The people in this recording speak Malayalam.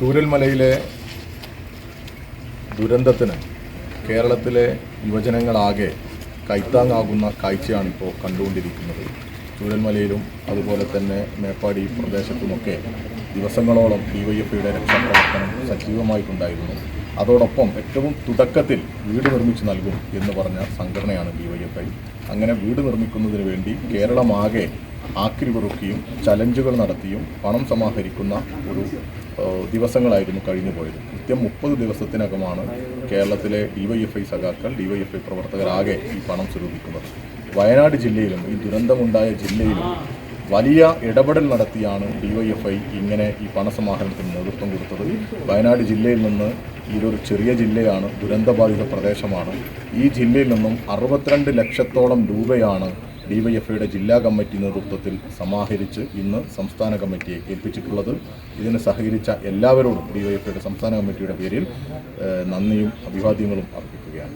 ചൂരൽമലയിലെ ദുരന്തത്തിന് കേരളത്തിലെ യുവജനങ്ങളാകെ കൈത്താങ്ങാകുന്ന കാഴ്ചയാണിപ്പോൾ കണ്ടുകൊണ്ടിരിക്കുന്നത്. ചൂരൽമലയിലും അതുപോലെ തന്നെ മേപ്പാടി പ്രദേശത്തുമൊക്കെ ദിവസങ്ങളോളം ഡിവൈഎഫ്ഐയുടെ രക്ഷാപ്രവർത്തനം സജീവമായിട്ടുണ്ടായിരുന്നു. അതോടൊപ്പം ഏറ്റവും തുടക്കത്തിൽ വീട് നിർമ്മിച്ചു നൽകും എന്ന് പറഞ്ഞ സംഘടനയാണ് ഡിവൈഎഫ്ഐ. അങ്ങനെ വീട് നിർമ്മിക്കുന്നതിന് വേണ്ടി കേരളമാകെ ആക്രിപെറുക്കിയും ചലഞ്ചുകൾ നടത്തിയും പണം സമാഹരിക്കുന്ന ഒരു ദിവസങ്ങളായിരുന്നു കഴിഞ്ഞു പോയത്. കൃത്യം 30 ദിവസത്തിനകമാണ് കേരളത്തിലെ ഡിവൈഎഫ്ഐ സഖാക്കൾ, ഡിവൈഎഫ്ഐ പ്രവർത്തകരാകെ ഈ പണം സ്വരൂപിക്കുന്നത്. വയനാട് ജില്ലയിലും ഈ ദുരന്തമുണ്ടായ ജില്ലയിലും വലിയ ഇടപെടൽ നടത്തിയാണ് ഡിവൈഎഫ്ഐ ഇങ്ങനെ ഈ പണസമാഹരണത്തിന് നേതൃത്വം കൊടുത്തത്. വയനാട് ജില്ലയിൽ നിന്ന് ഇതൊരു ചെറിയ ജില്ലയാണ്, ദുരന്തബാധിത പ്രദേശമാണ്. ഈ ജില്ലയിൽ നിന്നും 62 ലക്ഷത്തോളം രൂപയാണ് ഡിവൈഎഫ്ഐയുടെ ജില്ലാ കമ്മിറ്റി നേതൃത്വത്തിൽ സമാഹരിച്ച് ഇന്ന് സംസ്ഥാന കമ്മിറ്റിയെ ഏൽപ്പിച്ചിട്ടുള്ളത്. ഇതിന് സഹകരിച്ച എല്ലാവരോടും ഡിവൈഎഫ്ഐയുടെ സംസ്ഥാന കമ്മിറ്റിയുടെ പേരിൽ നന്ദിയും അഭിവാദ്യങ്ങളും അർപ്പിക്കുകയാണ്.